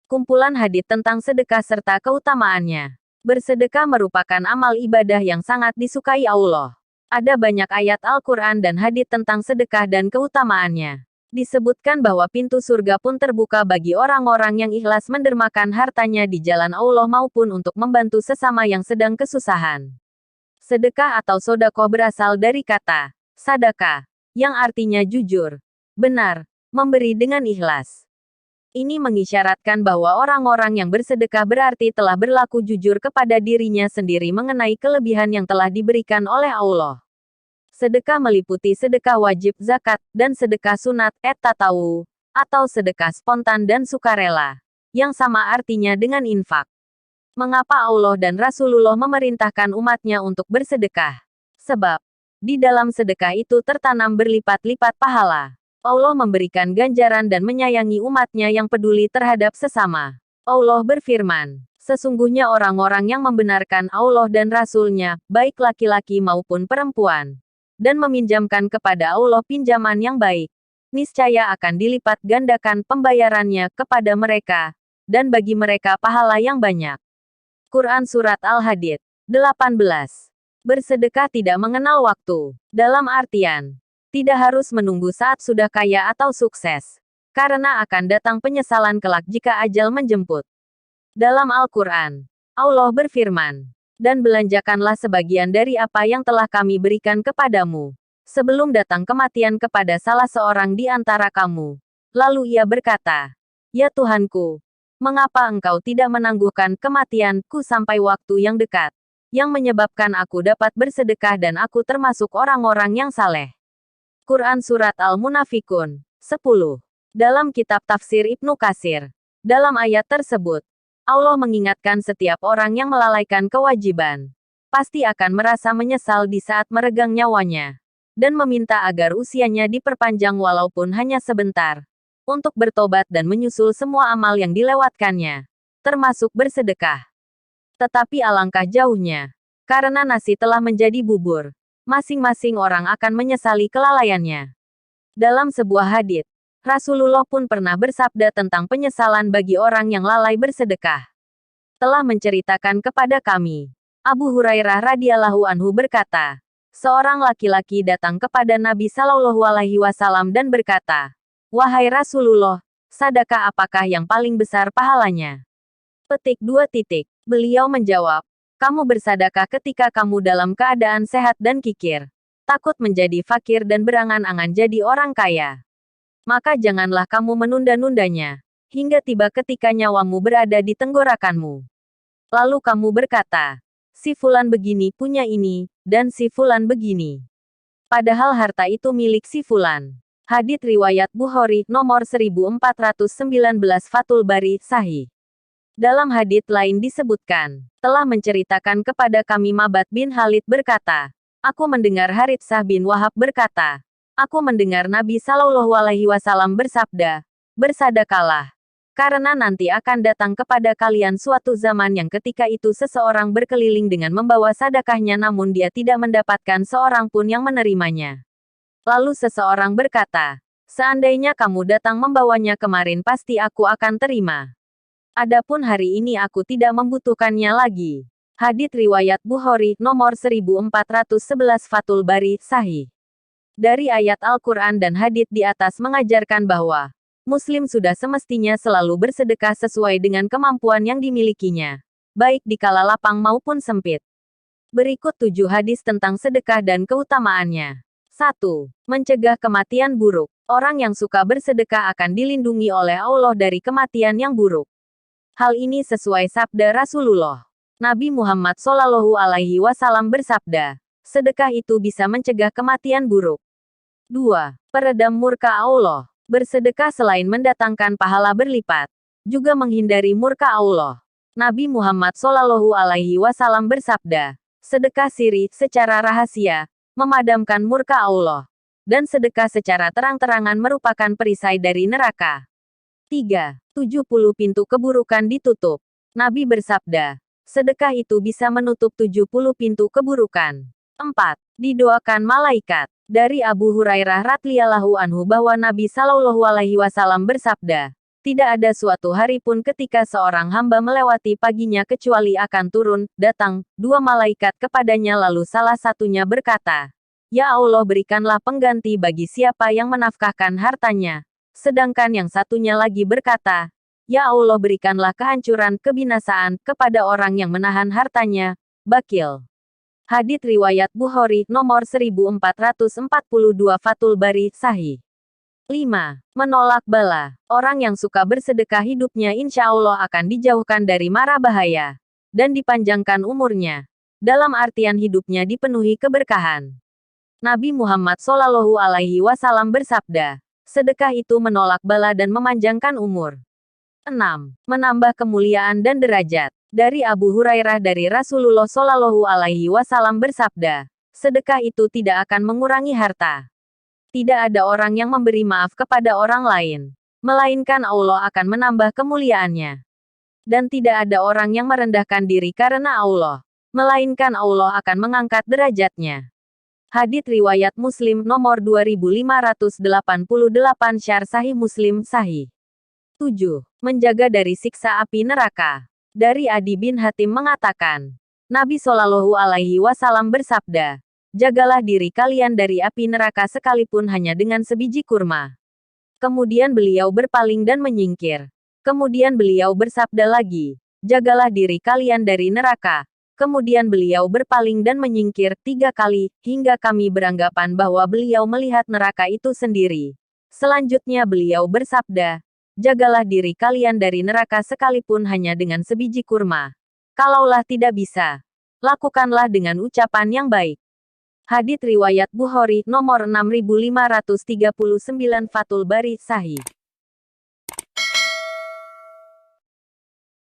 Kumpulan hadits tentang sedekah serta keutamaannya. Bersedekah merupakan amal ibadah yang sangat disukai Allah. Ada banyak ayat Al-Quran dan hadits tentang sedekah dan keutamaannya. Disebutkan bahwa pintu surga pun terbuka bagi orang-orang yang ikhlas mendermakan hartanya di jalan Allah maupun untuk membantu sesama yang sedang kesusahan. Sedekah atau sodakoh berasal dari kata sadaka, yang artinya jujur, benar, memberi dengan ikhlas. Ini mengisyaratkan bahwa orang-orang yang bersedekah berarti telah berlaku jujur kepada dirinya sendiri mengenai kelebihan yang telah diberikan oleh Allah. Sedekah meliputi sedekah wajib zakat, dan sedekah sunat, tatawu, atau sedekah spontan dan sukarela, yang sama artinya dengan infak. Mengapa Allah dan Rasulullah memerintahkan umatnya untuk bersedekah? Sebab, di dalam sedekah itu tertanam berlipat-lipat pahala. Allah memberikan ganjaran dan menyayangi umatnya yang peduli terhadap sesama. Allah berfirman, sesungguhnya orang-orang yang membenarkan Allah dan Rasul-Nya, baik laki-laki maupun perempuan, dan meminjamkan kepada Allah pinjaman yang baik, niscaya akan dilipat gandakan pembayarannya kepada mereka, dan bagi mereka pahala yang banyak. Quran Surat Al-Hadid 18. Bersedekah tidak mengenal waktu, dalam artian, tidak harus menunggu saat sudah kaya atau sukses, karena akan datang penyesalan kelak jika ajal menjemput. Dalam Al-Quran, Allah berfirman, dan belanjakanlah sebagian dari apa yang telah kami berikan kepadamu, sebelum datang kematian kepada salah seorang di antara kamu. Lalu ia berkata, ya Tuhanku, mengapa engkau tidak menangguhkan kematianku sampai waktu yang dekat, yang menyebabkan aku dapat bersedekah dan aku termasuk orang-orang yang saleh. Quran Surat Al-Munafikun 10. Dalam kitab tafsir Ibnu Katsir, dalam ayat tersebut, Allah mengingatkan setiap orang yang melalaikan kewajiban, pasti akan merasa menyesal di saat meregang nyawanya, dan meminta agar usianya diperpanjang walaupun hanya sebentar, untuk bertobat dan menyusul semua amal yang dilewatkannya, termasuk bersedekah. Tetapi alangkah jauhnya, karena nasi telah menjadi bubur, masing-masing orang akan menyesali kelalaiannya. Dalam sebuah hadits, Rasulullah pun pernah bersabda tentang penyesalan bagi orang yang lalai bersedekah. Telah menceritakan kepada kami, Abu Hurairah radhiyallahu anhu berkata, seorang laki-laki datang kepada Nabi Shallallahu alaihi wasallam dan berkata, wahai Rasulullah, sedekah apakah yang paling besar pahalanya? Petik 2. Beliau menjawab, kamu bersedekah ketika kamu dalam keadaan sehat dan kikir, takut menjadi fakir dan berangan-angan jadi orang kaya. Maka janganlah kamu menunda-nundanya, hingga tiba ketika nyawamu berada di tenggorokanmu. Lalu kamu berkata, si fulan begini punya ini, dan si fulan begini. Padahal harta itu milik si fulan. Hadits riwayat Bukhari, nomor 1419 Fathul Bari, Sahih. Dalam hadits lain disebutkan, telah menceritakan kepada kami Ma'bad bin Khalid berkata, aku mendengar Haritsah bin Wahab berkata, aku mendengar Nabi Shallallahu alaihi wasallam bersabda, bersedekahlah, karena nanti akan datang kepada kalian suatu zaman yang ketika itu seseorang berkeliling dengan membawa sedekahnya namun dia tidak mendapatkan seorang pun yang menerimanya. Lalu seseorang berkata, seandainya kamu datang membawanya kemarin pasti aku akan terima. Adapun hari ini aku tidak membutuhkannya lagi. Hadits riwayat Bukhari, nomor 1411 Fathul Bari, Sahih. Dari ayat Al-Quran dan hadits di atas mengajarkan bahwa Muslim sudah semestinya selalu bersedekah sesuai dengan kemampuan yang dimilikinya, baik di kala lapang maupun sempit. Berikut 7 hadis tentang sedekah dan keutamaannya. 1. Mencegah kematian buruk. Orang yang suka bersedekah akan dilindungi oleh Allah dari kematian yang buruk. Hal ini sesuai sabda Rasulullah. Nabi Muhammad Shallallahu alaihi wasallam bersabda, sedekah itu bisa mencegah kematian buruk. 2. Peredam murka Allah. Bersedekah selain mendatangkan pahala berlipat, juga menghindari murka Allah. Nabi Muhammad Shallallahu alaihi wasallam bersabda, sedekah siri secara rahasia memadamkan murka Allah, dan sedekah secara terang-terangan merupakan perisai dari neraka. 3. 70 pintu keburukan ditutup. Nabi bersabda, sedekah itu bisa menutup 70 pintu keburukan. 4. Didoakan malaikat. Dari Abu Hurairah radhiyallahu anhu bahwa Nabi Shallallahu alaihi wasallam bersabda, Tidak ada suatu hari pun ketika seorang hamba melewati paginya kecuali akan turun, datang, dua malaikat kepadanya lalu salah satunya berkata, "Ya Allah berikanlah pengganti bagi siapa yang menafkahkan hartanya." Sedangkan yang satunya lagi berkata, "Ya Allah berikanlah kehancuran, kebinasaan, kepada orang yang menahan hartanya." Bakil. Hadits riwayat Bukhari, nomor 1442 Fathul Bari, Sahih. 5. Menolak bala. Orang yang suka bersedekah hidupnya insya Allah akan dijauhkan dari mara bahaya. Dan dipanjangkan umurnya. Dalam artian hidupnya dipenuhi keberkahan. Nabi Muhammad SAW bersabda, sedekah itu menolak bala dan memanjangkan umur. 6. Menambah kemuliaan dan derajat. Dari Abu Hurairah dari Rasulullah SAW bersabda, sedekah itu tidak akan mengurangi harta. Tidak ada orang yang memberi maaf kepada orang lain, melainkan Allah akan menambah kemuliaannya. Dan tidak ada orang yang merendahkan diri karena Allah, melainkan Allah akan mengangkat derajatnya. Hadits riwayat Muslim nomor 2588 Syarh Sahih Muslim Sahih. 7. Menjaga dari siksa api neraka. Dari Adi bin Hatim mengatakan, Nabi SAW bersabda, jagalah diri kalian dari api neraka sekalipun hanya dengan sebiji kurma. Kemudian beliau berpaling dan menyingkir. Kemudian beliau bersabda lagi, jagalah diri kalian dari neraka. Kemudian beliau berpaling dan menyingkir 3 kali, hingga kami beranggapan bahwa beliau melihat neraka itu sendiri. Selanjutnya beliau bersabda, jagalah diri kalian dari neraka sekalipun hanya dengan sebiji kurma. Kalaulah tidak bisa, lakukanlah dengan ucapan yang baik. Hadits riwayat Bukhari, nomor 6539 Fathul Bari, Sahih.